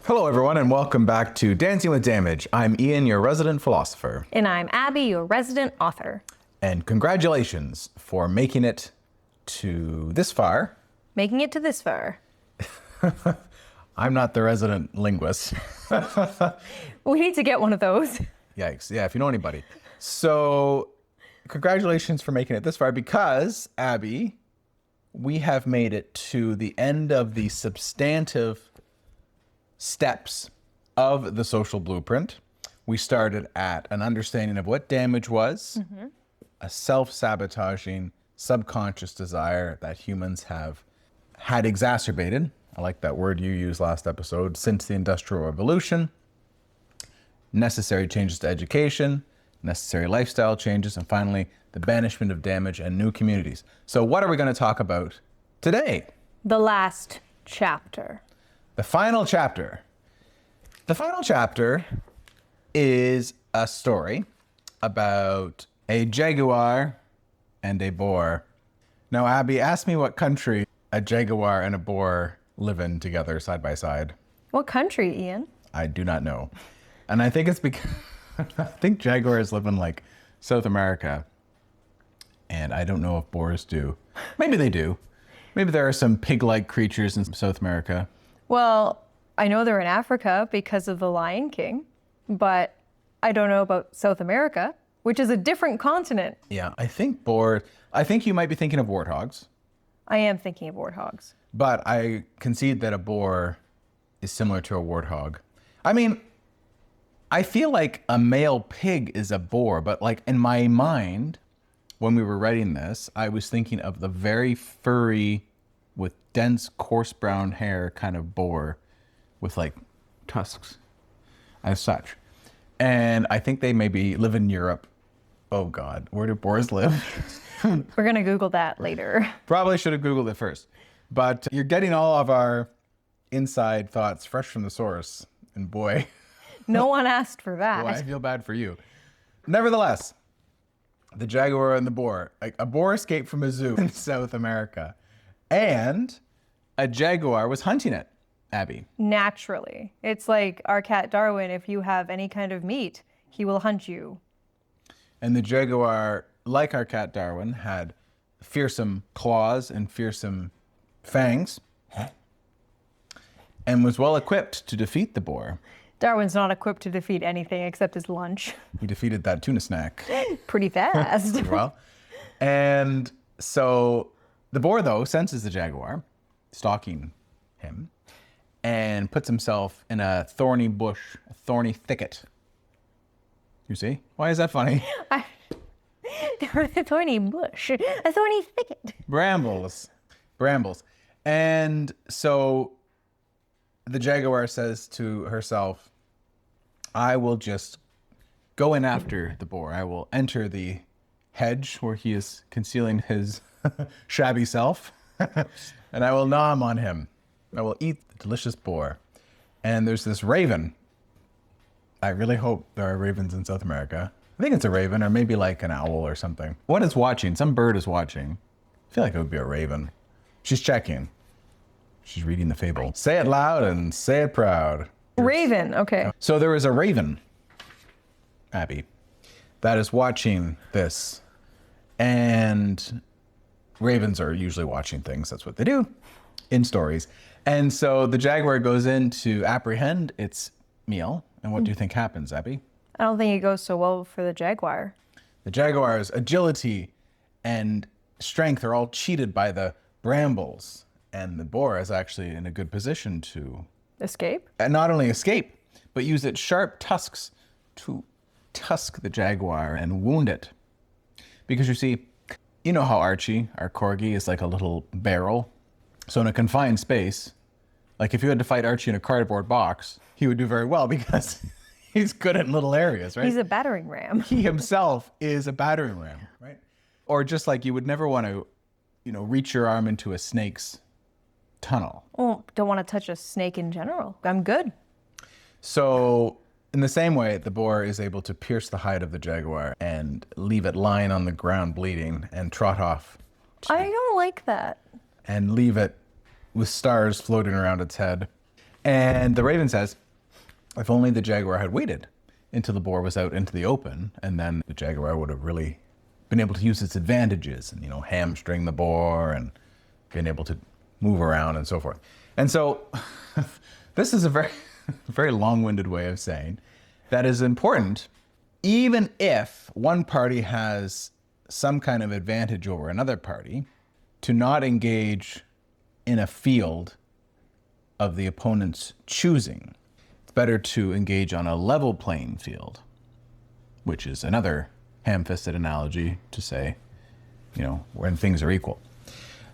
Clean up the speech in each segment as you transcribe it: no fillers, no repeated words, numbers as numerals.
Hello, everyone, and welcome back to Dancing with Damage. I'm Ian, your resident philosopher. And I'm Abby, your resident author. And congratulations for making it to this far. Making it to this far. I'm not the resident linguist. We need to get one of those. Yikes. Yeah, if you know anybody. So, congratulations for making it this far because, Abby, we have made it to the end of the substantive steps of the social blueprint. We started at an understanding of what damage was, a self-sabotaging, subconscious desire that humans have had exacerbated. I like that word you used last episode, since the Industrial Revolution. Necessary changes to education, necessary lifestyle changes, and finally, the banishment of damage and new communities. So what are we going to talk about today? The last chapter. The final chapter. The final chapter is a story about a jaguar and a boar. Now, Abby, ask me what country a jaguar and a boar live in together side by side. What country, Ian? I do not know. And I think it's because I think jaguars live in like South America. And I don't know if boars do. Maybe they do. Maybe there are some pig-like creatures in South America. Well, I know they're in Africa because of the Lion King, but I don't know about South America, which is a different continent. Yeah, I think you might be thinking of warthogs. I am thinking of warthogs. But I concede that a boar is similar to a warthog. I mean, I feel like a male pig is a boar, but like in my mind, when we were writing this, I was thinking of the very furry with dense, coarse brown hair kind of boar with like tusks as such. And I think they maybe live in Europe. Oh God, where do boars live? We're going to Google that later. Probably should have Googled it first. But you're getting all of our inside thoughts fresh from the source. And boy, No one asked for that. boy, I feel bad for you. Nevertheless, the jaguar and the boar. A boar escaped from a zoo in South America. And a jaguar was hunting it, Abby. Naturally. It's like our cat Darwin. If you have any kind of meat, he will hunt you. And the jaguar, like our cat Darwin, had fearsome claws and fearsome fangs and was well equipped to defeat the boar. Darwin's not equipped to defeat anything except his lunch. He defeated that tuna snack. Pretty fast. Well, and so the boar, though, senses the jaguar stalking him and puts himself in a thorny bush, a thorny thicket. You see? Why is that funny? A thorny bush, a thorny thicket. Brambles. And so the jaguar says to herself, I will just go in after the boar. I will enter the hedge where he is concealing his shabby self, and I will nom on him. I will eat the delicious boar. And there's this raven. I really hope there are ravens in South America. I think it's a raven, or maybe like an owl or something. What is watching? Some bird is watching. I feel like it would be a raven. She's checking. She's reading the fable. Say it loud and say it proud. Raven, okay. So there is a raven, Abby, that is watching this. And ravens are usually watching things. That's what they do in stories. And so the jaguar goes in to apprehend its meal. And what do you think happens, Abby? I don't think it goes so well for the jaguar. The jaguar's agility and strength are all cheated by the brambles. And the boar is actually in a good position to Escape? and not only escape, but use its sharp tusks to tusk the jaguar and wound it. Because you see, you know how Archie, our corgi, is like a little barrel. So in a confined space, like if you had to fight Archie in a cardboard box, he would do very well because he's good in little areas, right? He's a battering ram. He himself is a battering ram, right? Or just like you would never want to, reach your arm into a snake's tunnel. Oh, don't want to touch a snake in general. I'm good. So in the same way, the boar is able to pierce the hide of the jaguar and leave it lying on the ground bleeding and trot off. I don't like that. And leave it with stars floating around its head. And the raven says, if only the jaguar had waited until the boar was out into the open, and then the jaguar would have really been able to use its advantages and, hamstring the boar and being able to move around and so forth. And so this is a very, very long-winded way of saying that is important, even if one party has some kind of advantage over another party, to not engage in a field of the opponent's choosing. It's better to engage on a level playing field, which is another ham-fisted analogy to say, when things are equal.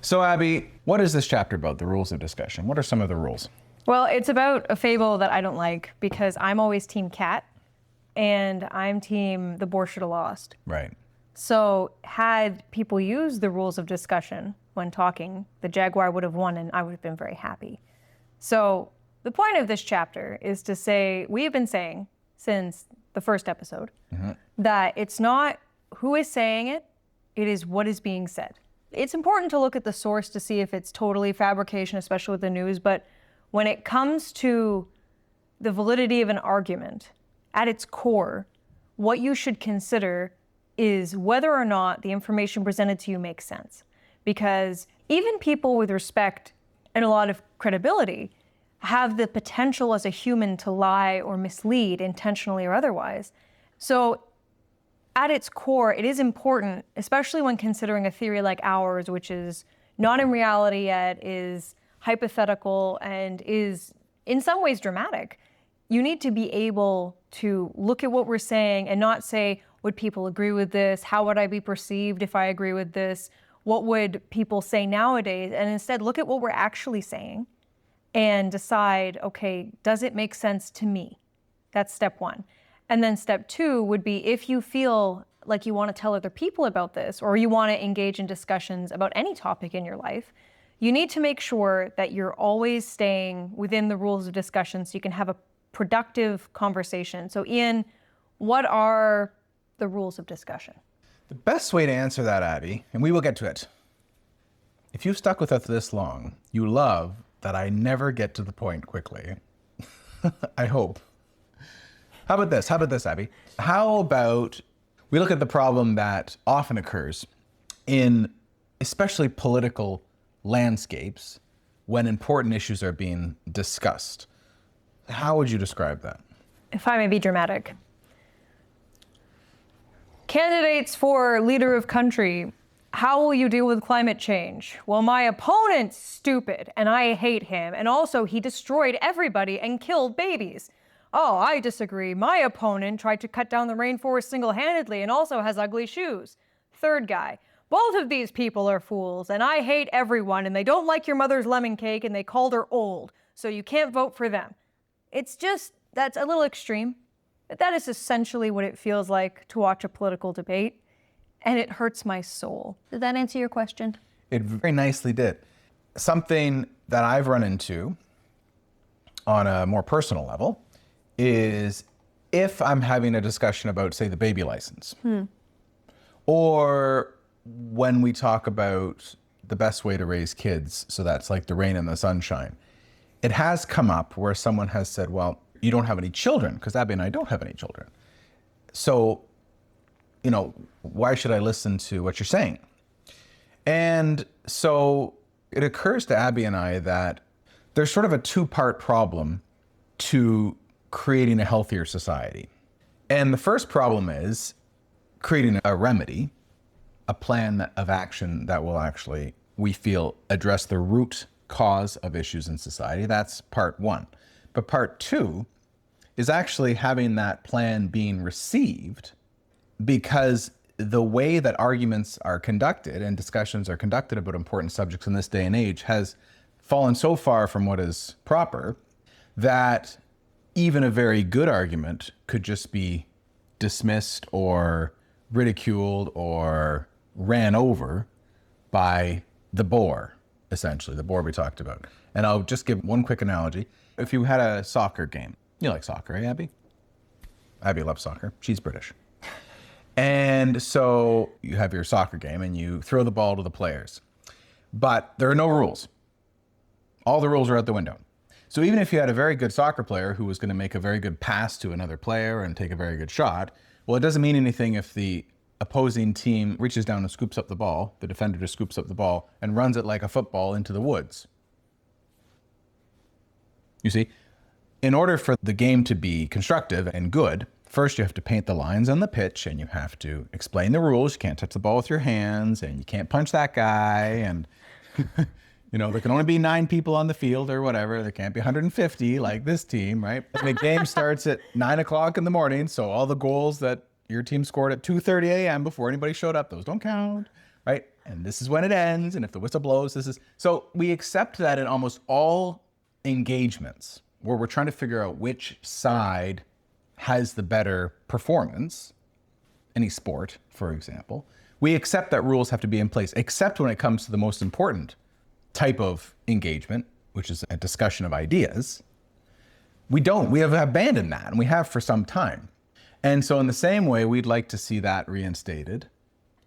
So Abby, what is this chapter about, the rules of discussion? What are some of the rules? Well, it's about a fable that I don't like because I'm always team cat and I'm team the boar should have lost. Right. So had people used the rules of discussion when talking, the jaguar would have won and I would have been very happy. So the point of this chapter is to say, we have been saying since the first episode that it's not who is saying it, it is what is being said. It's important to look at the source to see if it's totally fabrication, especially with the news, but when it comes to the validity of an argument, at its core, what you should consider is whether or not the information presented to you makes sense. Because even people with respect and a lot of credibility have the potential as a human to lie or mislead intentionally or otherwise. So at its core, it is important, especially when considering a theory like ours, which is not in reality yet, is hypothetical, and is in some ways dramatic. You need to be able to look at what we're saying and not say, would people agree with this? How would I be perceived if I agree with this? What would people say nowadays? And instead look at what we're actually saying and decide, okay, does it make sense to me? That's step one. And then step two would be, if you feel like you want to tell other people about this, or you want to engage in discussions about any topic in your life, you need to make sure that you're always staying within the rules of discussion so you can have a productive conversation. So Ian, what are the rules of discussion? The best way to answer that, Abby, and we will get to it. If you've stuck with us this long, you love that I never get to the point quickly. I hope. How about this, Abby? How about we look at the problem that often occurs in especially political landscapes when important issues are being discussed. How would you describe that? If I may be dramatic. Candidates for leader of country, how will you deal with climate change? Well, my opponent's stupid and I hate him. And also he destroyed everybody and killed babies. Oh, I disagree. My opponent tried to cut down the rainforest single-handedly and also has ugly shoes. Third guy. Both of these people are fools and I hate everyone and they don't like your mother's lemon cake and they called her old. So you can't vote for them. It's just, that's a little extreme. But that is essentially what it feels like to watch a political debate. And it hurts my soul. Did that answer your question? It very nicely did. Something that I've run into on a more personal level is if I'm having a discussion about, say, the baby license, or when we talk about the best way to raise kids, so that's like the rain and the sunshine, it has come up where someone has said, well, you don't have any children, because Abby and I don't have any children. So, why should I listen to what you're saying? And so it occurs to Abby and I that there's sort of a two-part problem to creating a healthier society. And the first problem is creating a remedy, a plan of action that will actually, we feel, address the root cause of issues in society. That's part one. But part two is actually having that plan being received, because the way that arguments are conducted and discussions are conducted about important subjects in this day and age has fallen so far from what is proper that even a very good argument could just be dismissed or ridiculed or ran over by the boar, essentially, the boar we talked about. And I'll just give one quick analogy. If you had a soccer game, you like soccer, eh, Abby? Abby loves soccer. She's British. And so you have your soccer game and you throw the ball to the players. But there are no rules. All the rules are out the window. So even if you had a very good soccer player who was going to make a very good pass to another player and take a very good shot, well, it doesn't mean anything if the opposing team reaches down and scoops up the ball, the defender just scoops up the ball and runs it like a football into the woods. You see, in order for the game to be constructive and good, first you have to paint the lines on the pitch and you have to explain the rules. You can't touch the ball with your hands and you can't punch that guy. And, there can only be 9 people on the field or whatever. There can't be 150 like this team, right? And the game starts at 9 o'clock in the morning. So all the goals that your team scored at 2:30 a.m. before anybody showed up, those don't count, right? And this is when it ends. And if the whistle blows, so we accept that in almost all engagements where we're trying to figure out which side has the better performance, any sport, for example, we accept that rules have to be in place, except when it comes to the most important type of engagement, which is a discussion of ideas. We have abandoned that, and we have for some time. And so in the same way, we'd like to see that reinstated.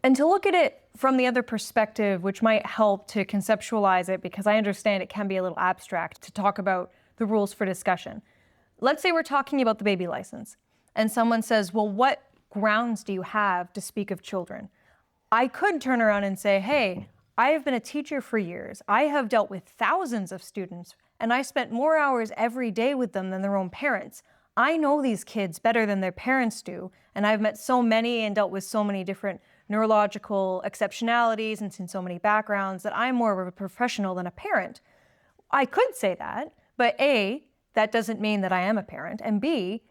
And to look at it from the other perspective, which might help to conceptualize it, because I understand it can be a little abstract to talk about the rules for discussion. Let's say we're talking about the baby license, and someone says, well, what grounds do you have to speak of children? I could turn around and say, hey, I have been a teacher for years. I have dealt with thousands of students, and I spent more hours every day with them than their own parents. I know these kids better than their parents do, and I've met so many and dealt with so many different neurological exceptionalities and seen so many backgrounds that I'm more of a professional than a parent. I could say that, but A, that doesn't mean that I am a parent, and B,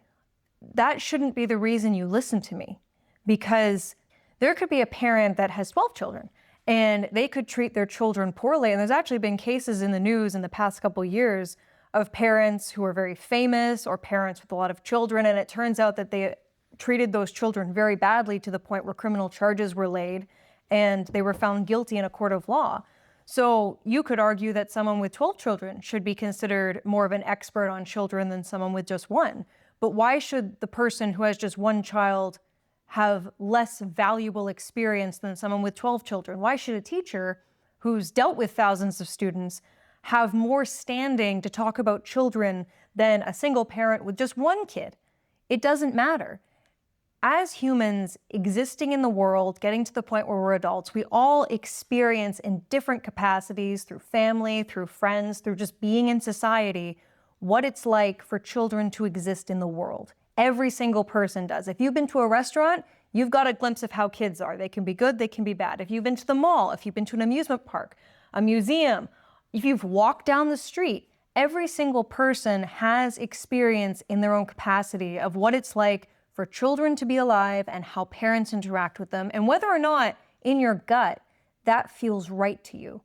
that shouldn't be the reason you listen to me, because there could be a parent that has 12 children and they could treat their children poorly. And there's actually been cases in the news in the past couple years of parents who are very famous or parents with a lot of children. And it turns out that they treated those children very badly to the point where criminal charges were laid and they were found guilty in a court of law. So you could argue that someone with 12 children should be considered more of an expert on children than someone with just one. But why should the person who has just one child have less valuable experience than someone with 12 children? Why should a teacher who's dealt with thousands of students have more standing to talk about children than a single parent with just one kid? It doesn't matter. As humans existing in the world, getting to the point where we're adults, we all experience in different capacities, through family, through friends, through just being in society, what it's like for children to exist in the world. Every single person does. If you've been to a restaurant, you've got a glimpse of how kids are. They can be good, they can be bad. If you've been to the mall, if you've been to an amusement park, a museum, if you've walked down the street, every single person has experience in their own capacity of what it's like for children to be alive and how parents interact with them, and whether or not in your gut that feels right to you,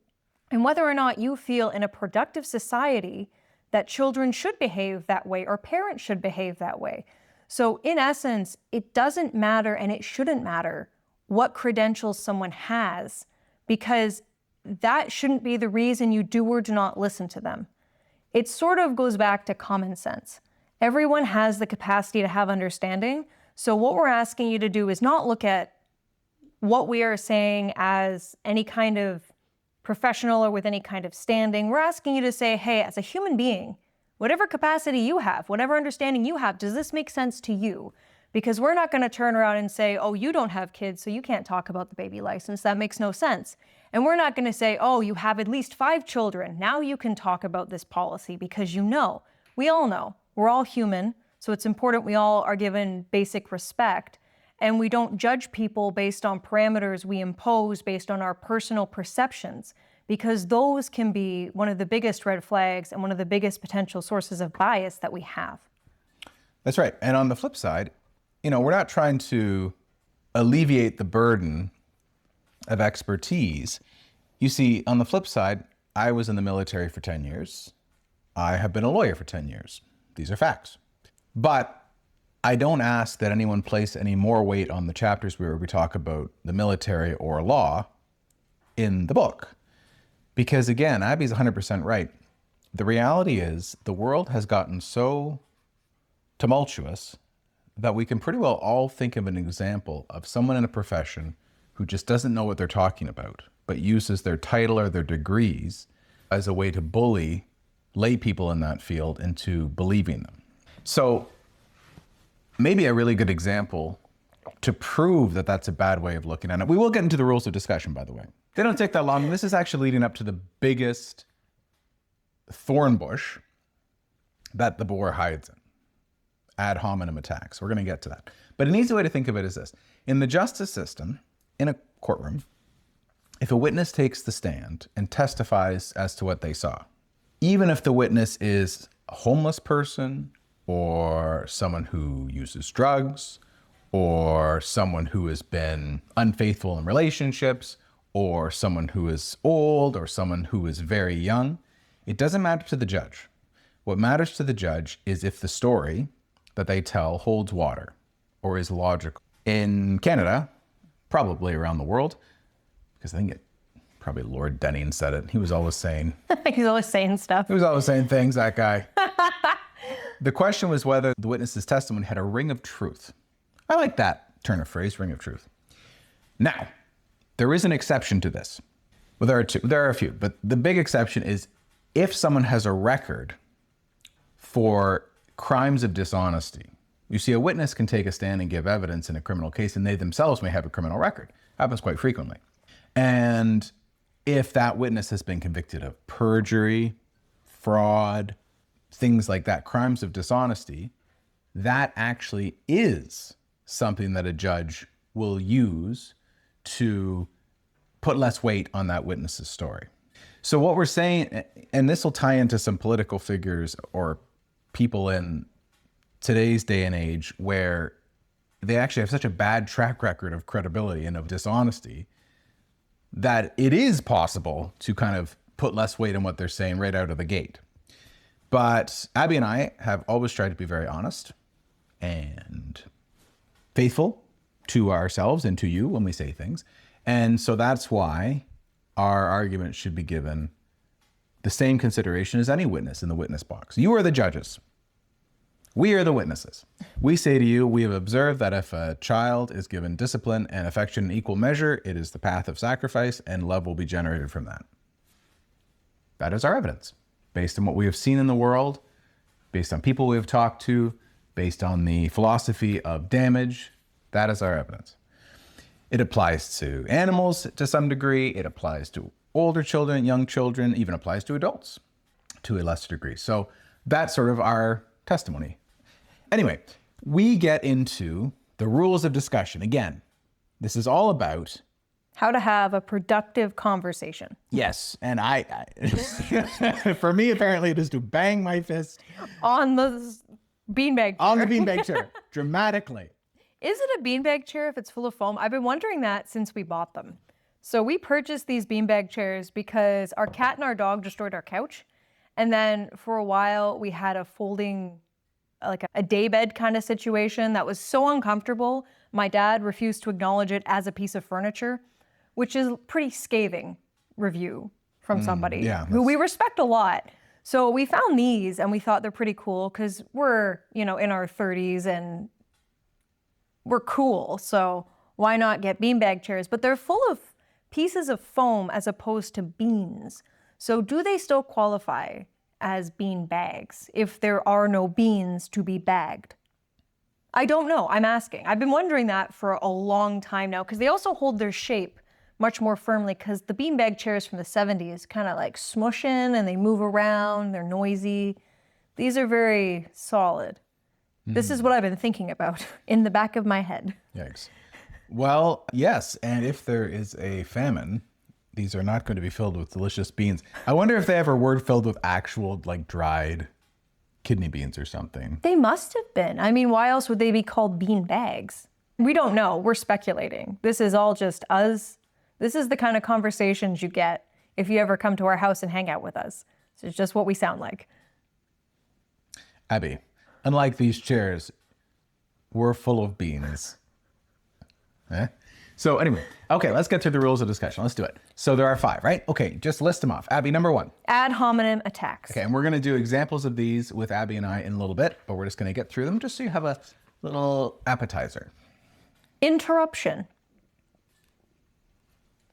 and whether or not you feel in a productive society that children should behave that way or parents should behave that way. So in essence, it doesn't matter and it shouldn't matter what credentials someone has, because that shouldn't be the reason you do or do not listen to them. It sort of goes back to common sense. Everyone has the capacity to have understanding. So what we're asking you to do is not look at what we are saying as any kind of professional or with any kind of standing. We're asking you to say, hey, as a human being, whatever capacity you have, whatever understanding you have, does this make sense to you? Because we're not going to turn around and say, oh, you don't have kids, so you can't talk about the baby license. That makes no sense. And we're not going to say, oh, you have at least 5 children. Now you can talk about this policy, because you know. We all know. We're all human, so it's important we all are given basic respect. And we don't judge people based on parameters we impose based on our personal perceptions, because those can be one of the biggest red flags and one of the biggest potential sources of bias that we have. That's right. And on the flip side, we're not trying to alleviate the burden of expertise. You see, on the flip side, I was in the military for 10 years. I have been a lawyer for 10 years. These are facts. But I don't ask that anyone place any more weight on the chapters where we talk about the military or law in the book. Because again, Abby's 100% right. The reality is the world has gotten so tumultuous that we can pretty well all think of an example of someone in a profession who just doesn't know what they're talking about, but uses their title or their degrees as a way to bully lay people in that field into believing them. So maybe a really good example to prove that that's a bad way of looking at it. We will get into the rules of discussion, by the way. They don't take that long. This is actually leading up to the biggest thorn bush that the boar hides in. Ad hominem attacks. We're going to get to that. But an easy way to think of it is this. In the justice system, in a courtroom, if a witness takes the stand and testifies as to what they saw, even if the witness is a homeless person or someone who uses drugs or someone who has been unfaithful in relationships or someone who is old or someone who is very young, it doesn't matter to the judge. What matters to the judge is if the story that they tell holds water or is logical. In Canada, probably around the world, because I think probably Lord Denning said it. He was always saying... He's always saying stuff. He was always saying things, that guy. The question was whether the witness's testimony had a ring of truth. I like that turn of phrase, ring of truth. Now, there is an exception to this. Well, there are a few, but the big exception is if someone has a record for crimes of dishonesty. You see, a witness can take a stand and give evidence in a criminal case, and they themselves may have a criminal record. Happens quite frequently. And if that witness has been convicted of perjury, fraud, things like that, crimes of dishonesty, that actually is something that a judge will use to put less weight on that witness's story. So what we're saying, and this will tie into some political figures or people in today's day and age where they actually have such a bad track record of credibility and of dishonesty that it is possible to kind of put less weight on what they're saying right out of the gate. But Abby and I have always tried to be very honest and faithful to ourselves and to you when we say things. And so that's why our argument should be given the same consideration as any witness in the witness box. You are the judges. We are the witnesses. We say to you, we have observed that if a child is given discipline and affection in equal measure, it is the path of sacrifice and love will be generated from that. That is our evidence, based on what we have seen in the world, based on people we have talked to, based on the philosophy of damage. That is our evidence. It applies to animals to some degree. It applies to older children, young children, even applies to adults to a lesser degree. So that's sort of our testimony. Anyway, we get into the rules of discussion. Again, this is all about how to have a productive conversation. Yes, and I for me, apparently, it is to bang my fist on the beanbag chair. On the beanbag chair, dramatically. Is it a beanbag chair if it's full of foam? I've been wondering that since we bought them. So we purchased these beanbag chairs because our cat and our dog destroyed our couch. And then for a while, we had a folding, like a daybed kind of situation that was so uncomfortable. My dad refused to acknowledge it as a piece of furniture, which is a pretty scathing review from somebody who we respect a lot. So we found these and we thought they're pretty cool because we're, in our 30s and we're cool. So why not get beanbag chairs? But they're full of pieces of foam as opposed to beans. So do they still qualify as bean bags if there are no beans to be bagged? I don't know. I'm asking. I've been wondering that for a long time now because they also hold their shape much more firmly because the beanbag chairs from the 70s kind of like smush in and they move around. They're noisy. These are very solid. This is what I've been thinking about in the back of my head. Yikes. Well, yes, and if there is a famine, these are not going to be filled with delicious beans. I wonder if they have a word filled with actual, like, dried kidney beans or something. They must have been. I mean, why else would they be called bean bags? We don't know. We're speculating. This is all just us. This is the kind of conversations you get if you ever come to our house and hang out with us. So it's just what we sound like. Abby, unlike these chairs, we're full of beans. So anyway, okay, let's get through the rules of discussion. Let's do it. So there are 5, right? Okay, just list them off. Abby, number 1. Ad hominem attacks. Okay, and we're going to do examples of these with Abby and I in a little bit, but we're just going to get through them just so you have a little appetizer. Interruption.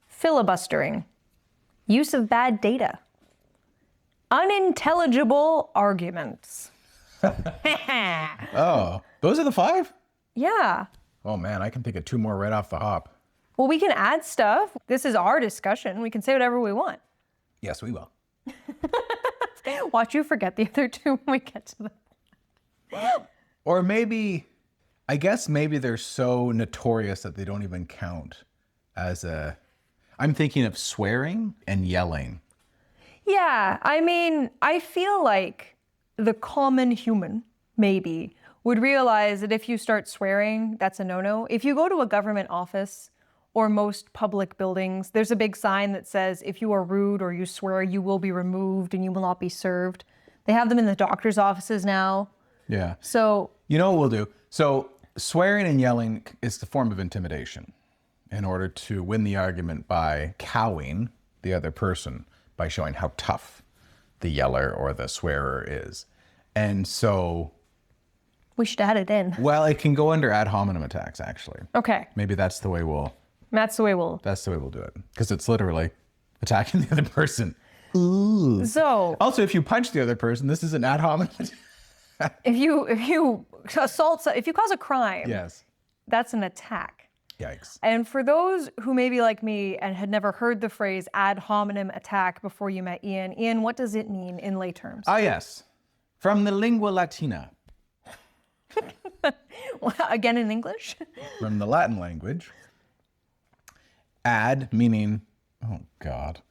Filibustering. Use of bad data. Unintelligible arguments. Oh, those are the 5? Yeah. Oh man, I can think of 2 more right off the hop. Well, we can add stuff. This is our discussion. We can say whatever we want. Yes, we will. Watch you forget the other 2 when we get to them. Or maybe, I guess maybe they're so notorious that they don't even count as a... I'm thinking of swearing and yelling. Yeah, I mean, I feel like the common human, maybe, would realize that if you start swearing, that's a no-no. If you go to a government office or most public buildings, there's a big sign that says, if you are rude or you swear, you will be removed and you will not be served. They have them in the doctor's offices now. Yeah. So, You know what we'll do? So swearing and yelling is the form of intimidation in order to win the argument by cowing the other person by showing how tough the yeller or the swearer is. And so, we should add it in. well, it can go under ad hominem attacks, actually. Okay, Maybe that's the way we'll that's the way we'll... do it. Because it's literally attacking the other person. So, Also, if you punch the other person, this is an ad hominem. if you assault, if you cause a crime, Yes. that's an attack. Yikes. And for those who may be like me and had never heard the phrase ad hominem attack before you met Ian, what does it mean in lay terms? Ah, yes. From the lingua latina, Again in English? from the Latin language. Ad meaning, oh God.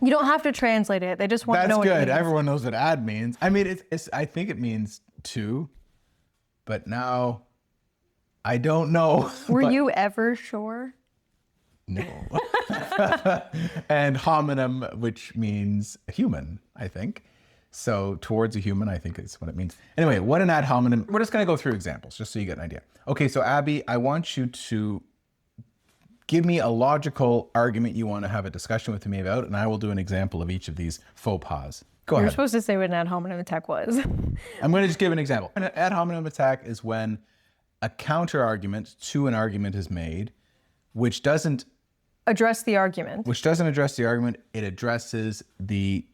You don't have to translate it. They just want to That's know what it good. means. Everyone knows what ad means. I mean, I think it means two, but now I don't know. Were But you ever sure? no. And hominem, which means human, I think. So towards a human, I think is what it means. Anyway, what an ad hominem. We're just going to go through examples just so you get an idea. Okay, so Abby, I want you to give me a logical argument you want to have a discussion with me about, and I will do an example of each of these faux pas. Go You're ahead. supposed to say what an ad hominem attack was. I'm going to just give an example. An ad hominem attack is when a counter argument to an argument is made, which doesn't Address the argument. address the argument. It addresses the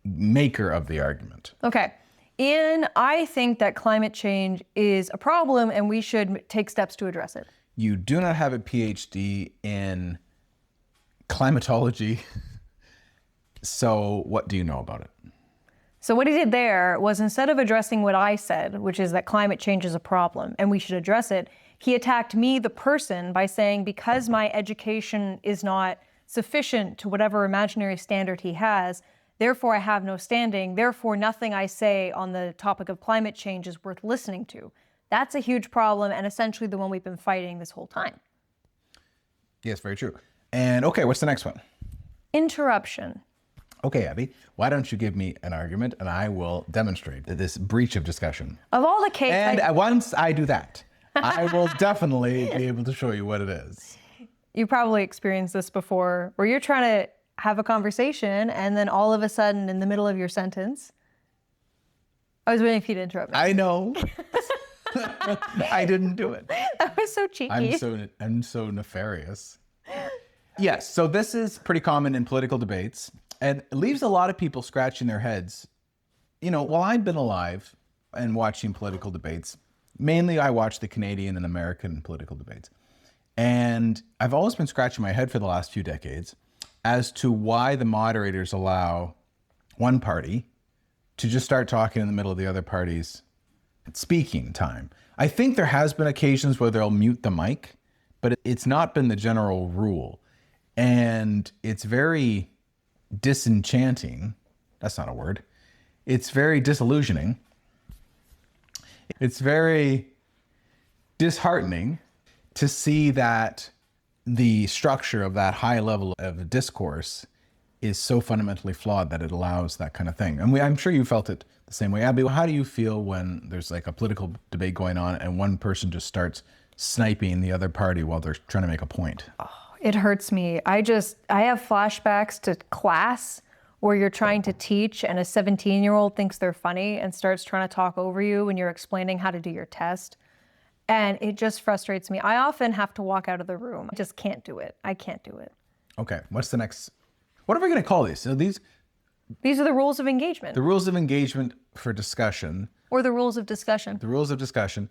maker of the argument. Okay. Ian, I think that climate change is a problem and we should take steps to address it. You do not have a PhD in climatology. So what do you know about it? So what he did there was, instead of addressing what I said, which is that climate change is a problem and we should address it, he attacked me, the person, by saying because my education is not sufficient to whatever imaginary standard he has, therefore I have no standing, therefore nothing I say on the topic of climate change is worth listening to. That's a huge problem and essentially the one we've been fighting this whole time. Yes, very true. And okay, what's the next one? Interruption. Okay, Abby, why don't you give me an argument and I will demonstrate this breach of discussion. Of all the cases... And once I do that, I will definitely be able to show you what it is. You probably experienced this before, where you're trying to have a conversation and then all of a sudden in the middle of your sentence, I was waiting for you to interrupt me. I know. I didn't do it. That was so cheeky. I'm so nefarious. Yes, so this is pretty common in political debates and it leaves a lot of people scratching their heads. You know, while I've been alive and watching political debates, mainly I watch the Canadian and American political debates. And I've always been scratching my head for the last few decades as to why the moderators allow one party to just start talking in the middle of the other party's speaking time. I think there has been occasions where they'll mute the mic, but it's not been the general rule. And it's very disenchanting. That's not a word. It's very disillusioning. It's very disheartening to see that the structure of that high level of discourse is so fundamentally flawed that it allows that kind of thing. And I'm sure you felt it the same way. Abby, how do you feel when there's like a political debate going on and one person just starts sniping the other party while they're trying to make a point? It hurts me. I have flashbacks to class where you're trying to teach and a 17-year-old thinks they're funny and starts trying to talk over you when you're explaining how to do your test. And it just frustrates me. I often have to walk out of the room. I just can't do it. I can't do it. Okay, what's the next? What are we going to call these? So these, These are the rules of engagement. The rules of engagement for discussion. Or the rules of discussion. The rules of discussion.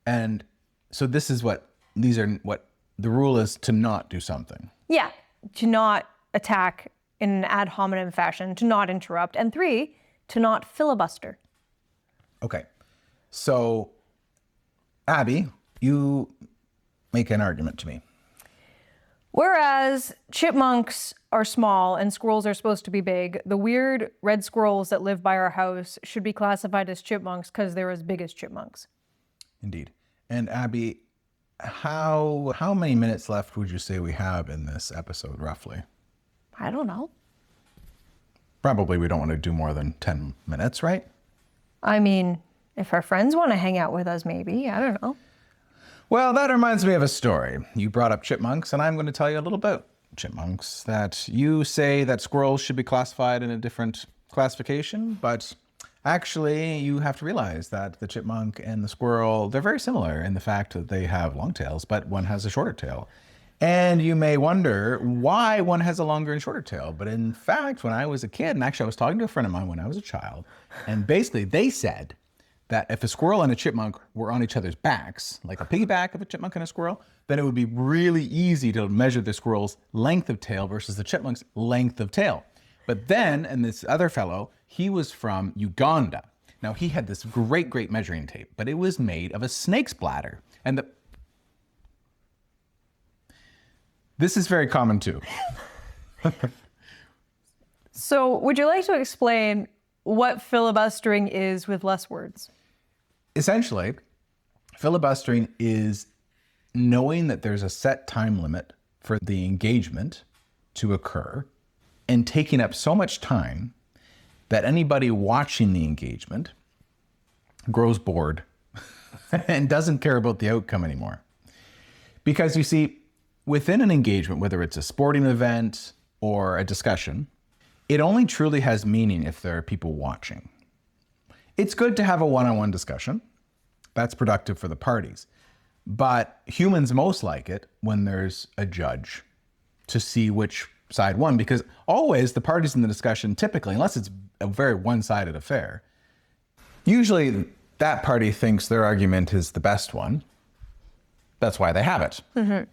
And so these are what the rule is: to not do something. Yeah, to not attack in an ad hominem fashion, to not interrupt. And 3, to not filibuster. Okay. So, Abby, you make an argument to me. Whereas chipmunks are small and squirrels are supposed to be big, the weird red squirrels that live by our house should be classified as chipmunks because they're as big as chipmunks. Indeed. And Abby, how many minutes left would you say we have in this episode, roughly? I don't know. Probably we don't want to do more than 10 minutes, right? I mean, if our friends want to hang out with us, maybe. I don't know. Well, that reminds me of a story. You brought up chipmunks, and I'm going to tell you a little about chipmunks. That you say that squirrels should be classified in a different classification, but actually you have to realize that the chipmunk and the squirrel, they're very similar in the fact that they have long tails, but one has a shorter tail. And you may wonder why one has a longer and shorter tail. But in fact, when I was a kid, and actually I was talking to a friend of mine when I was a child, and basically they said that if a squirrel and a chipmunk were on each other's backs, like a piggyback of a chipmunk and a squirrel, then it would be really easy to measure the squirrel's length of tail versus the chipmunk's length of tail. But then, and this other fellow, he was from Uganda. Now he had this great measuring tape, but it was made of a snake's bladder. And this is very common too. So would you like to explain what filibustering is with less words? Essentially, filibustering is knowing that there's a set time limit for the engagement to occur and taking up so much time that anybody watching the engagement grows bored and doesn't care about the outcome anymore. Because you see, within an engagement, whether it's a sporting event or a discussion, it only truly has meaning if there are people watching. It's good to have a one-on-one discussion. That's productive for the parties. But humans most like it when there's a judge to see which side won, because always the parties in the discussion, typically, unless it's a very one-sided affair, usually that party thinks their argument is the best one. That's why they have it. Mm-hmm.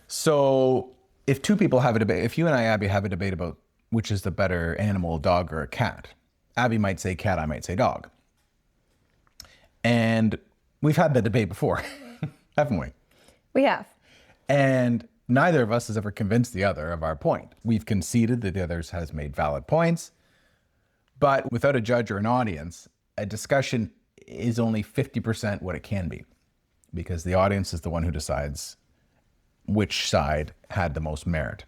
So if two people have a debate, if you and I, Abby, have a debate about which is the better animal, dog or a cat, Abby might say cat, I might say dog. And we've had that debate before, haven't we? We have. And neither of us has ever convinced the other of our point. We've conceded that the other has made valid points, but without a judge or an audience, a discussion is only 50% what it can be, because the audience is the one who decides which side had the most merit.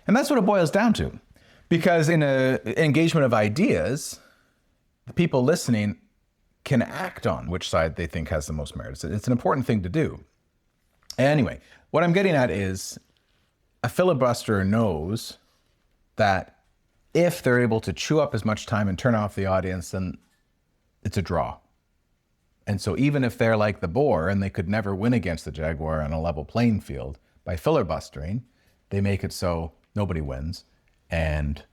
And that's what it boils down to. Because in an engagement of ideas, the people listening can act on which side they think has the most merit. It's an important thing to do. Anyway, what I'm getting at is a filibusterer knows that if they're able to chew up as much time and turn off the audience, then it's a draw. And so even if they're like the boar and they could never win against the jaguar on a level playing field, by filibustering, they make it so nobody wins, and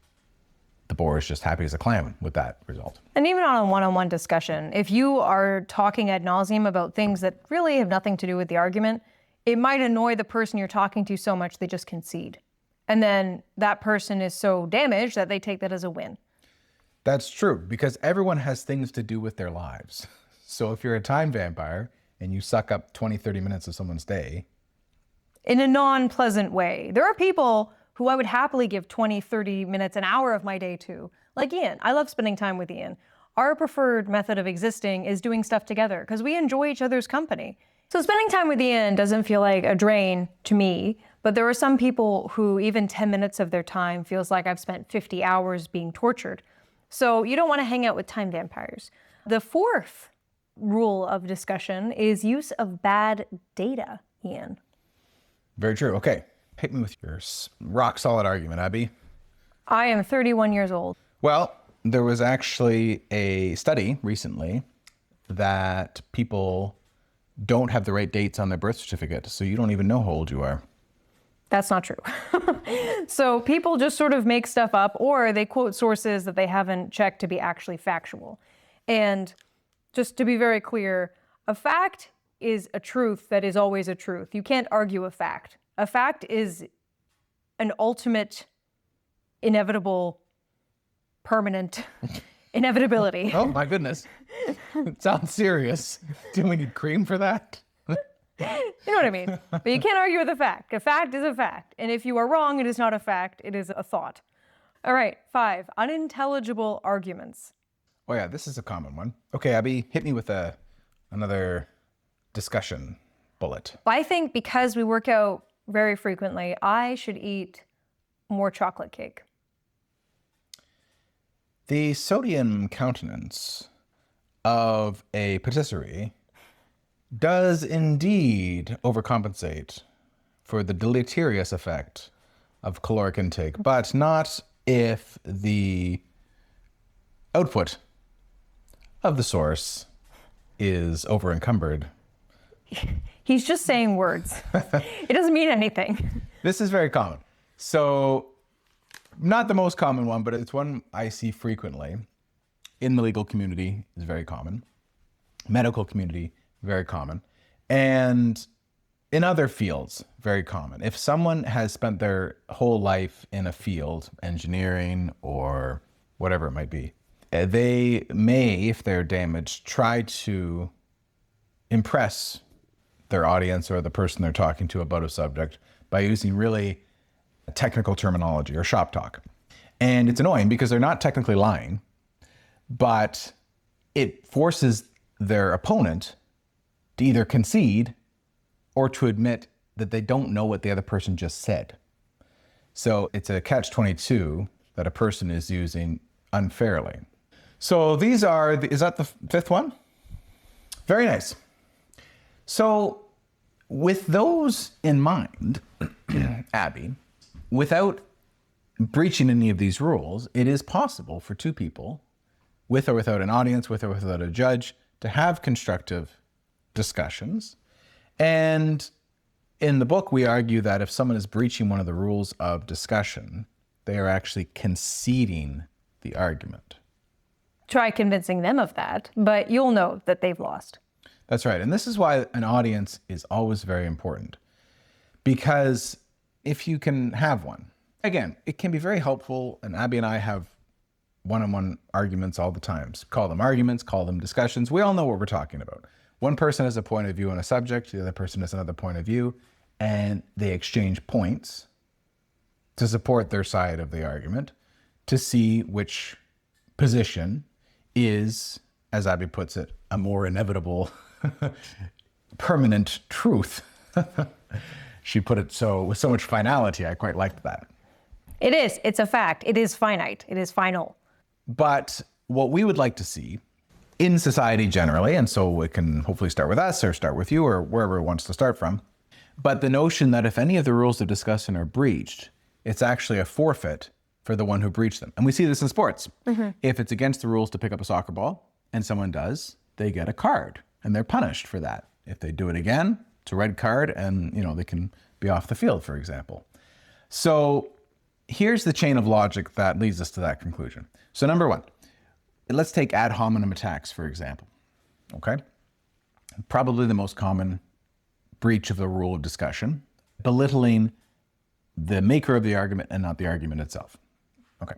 the boar is just happy as a clam with that result. And even on a one-on-one discussion, if you are talking ad nauseum about things that really have nothing to do with the argument, it might annoy the person you're talking to so much they just concede. And then that person is so damaged that they take that as a win. That's true, because everyone has things to do with their lives. So if you're a time vampire and you suck up 20, 30 minutes of someone's day, in a non-pleasant way. There are people who I would happily give 20, 30 minutes, an hour of my day to. Like Ian. I love spending time with Ian. Our preferred method of existing is doing stuff together because we enjoy each other's company. So spending time with Ian doesn't feel like a drain to me, but there are some people who even 10 minutes of their time feels like I've spent 50 hours being tortured. So you don't want to hang out with time vampires. The fourth rule of discussion is use of bad data, Ian. Very true. Okay. Hit me with your rock solid argument, Abby. I am 31 years old. Well, there was actually a study recently that people don't have the right dates on their birth certificate, so you don't even know how old you are. That's not true. So people just sort of make stuff up, or they quote sources that they haven't checked to be actually factual. And just to be very clear, a fact is a truth that is always a truth. You can't argue a fact. A fact is an ultimate, inevitable, permanent inevitability. Oh my goodness. It sounds serious. Do we need cream for that? You know what I mean? But you can't argue with a fact. A fact is a fact. And if you are wrong, it is not a fact, it is a thought. All right, 5, unintelligible arguments. Oh yeah, this is a common one. Okay, Abby, hit me with another discussion bullet. I think because we work out very frequently, I should eat more chocolate cake. The sodium countenance of a patisserie does indeed overcompensate for the deleterious effect of caloric intake, but not if the output of the source is over-encumbered. He's just saying words. It doesn't mean anything. This is very common. So, not the most common one, but it's one I see frequently. In the legal community, is very common. Medical community, very common. And in other fields, very common. If someone has spent their whole life in a field, engineering or whatever it might be, they may, if they're damaged, try to impress their audience or the person they're talking to about a subject by using really technical terminology or shop talk. And it's annoying because they're not technically lying, but it forces their opponent to either concede or to admit that they don't know what the other person just said. So it's a catch-22 that a person is using unfairly. So these are, is that the 5th one? Very nice. So with those in mind, Abby, without breaching any of these rules, it is possible for two people, with or without an audience, with or without a judge, to have constructive discussions. And in the book, we argue that if someone is breaching one of the rules of discussion, they are actually conceding the argument. Try convincing them of that, but you'll know that they've lost. That's right. And this is why an audience is always very important. Because if you can have one, again, it can be very helpful. And Abby and I have one-on-one arguments all the time. Call them arguments, call them discussions. We all know what we're talking about. One person has a point of view on a subject, the other person has another point of view, and they exchange points to support their side of the argument to see which position is, as Abby puts it, a more inevitable, permanent truth. She put it so with so much finality. I quite liked that. It is. It's a fact. It is finite. It is final. But what we would like to see in society generally, and so it can hopefully start with us or start with you or wherever it wants to start from, but the notion that if any of the rules of discussion are breached, it's actually a forfeit for the one who breached them. And we see this in sports. Mm-hmm. If it's against the rules to pick up a soccer ball and someone does, they get a card and they're punished for that. If they do it again, it's a red card and, they can be off the field, for example. So here's the chain of logic that leads us to that conclusion. So number one, let's take ad hominem attacks, for example. Okay? Probably the most common breach of the rule of discussion, belittling the maker of the argument and not the argument itself. Okay.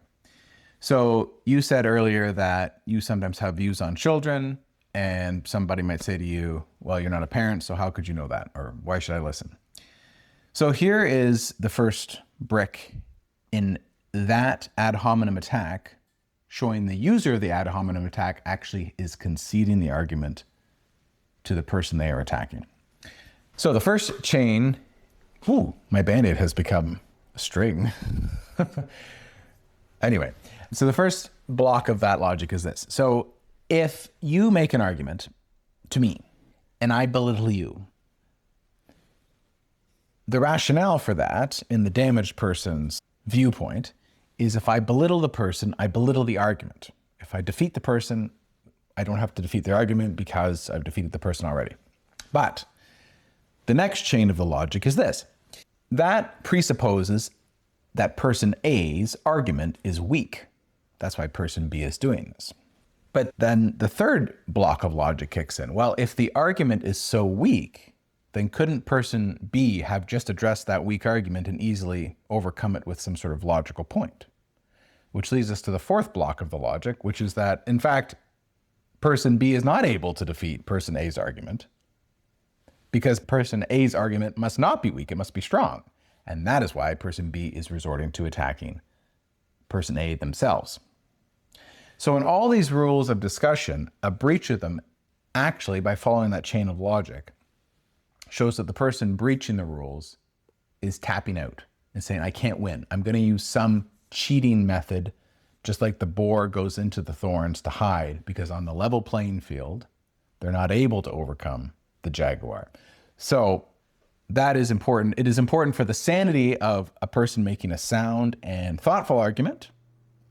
So you said earlier that you sometimes have views on children, and somebody might say to you, well, you're not a parent, so how could you know that? Or why should I listen? So here is the first brick in that ad hominem attack, showing the user of the ad hominem attack actually is conceding the argument to the person they are attacking. So the first chain, my Band-Aid has become a string. Anyway, so the first block of that logic is this. So if you make an argument to me and I belittle you, the rationale for that in the damaged person's viewpoint is if I belittle the person, I belittle the argument. If I defeat the person, I don't have to defeat their argument because I've defeated the person already. But the next chain of the logic is this. that presupposes that person A's argument is weak. That's why person B is doing this. But then the third block of logic kicks in. Well, if the argument is so weak, then couldn't person B have just addressed that weak argument and easily overcome it with some sort of logical point? Which leads us to the fourth block of the logic, which is that, in fact, person B is not able to defeat person A's argument because person A's argument must not be weak, it must be strong. And that is why person B is resorting to attacking person A themselves. So in all these rules of discussion, a breach of them, actually, by following that chain of logic, shows that the person breaching the rules is tapping out and saying, I can't win. I'm going to use some cheating method, just like the boar goes into the thorns to hide, because on the level playing field, they're not able to overcome the jaguar. So that is important. It is important for the sanity of a person making a sound and thoughtful argument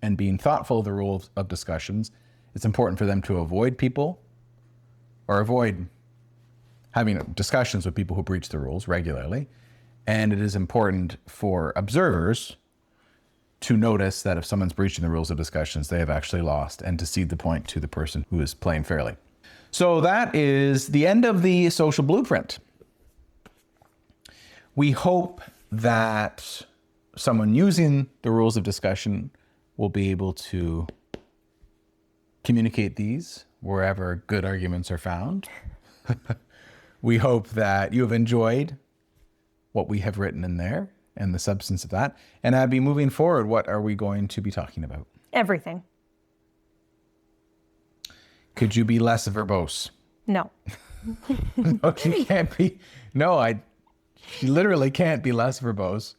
and being thoughtful of the rules of discussions. It's important for them to avoid people or avoid having discussions with people who breach the rules regularly. And it is important for observers to notice that if someone's breaching the rules of discussions, they have actually lost, and to cede the point to the person who is playing fairly. So that is the end of the social blueprint. We hope that someone using the rules of discussion will be able to communicate these wherever good arguments are found. We hope that you have enjoyed what we have written in there and the substance of that. And Abby, moving forward, what are we going to be talking about? Everything. Could you be less verbose? No. No, she can't be. No, she literally can't be less verbose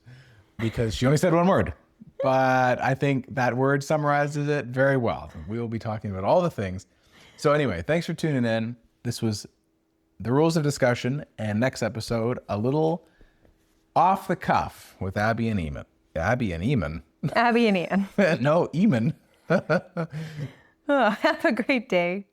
because she only said one word. But I think that word summarizes it very well. We will be talking about all the things. So anyway, thanks for tuning in. This was the rules of discussion, and next episode, a little off the cuff with Abby and Eamon. Abby and Eamon. Abby and Ian. No, Eamon. Oh, have a great day.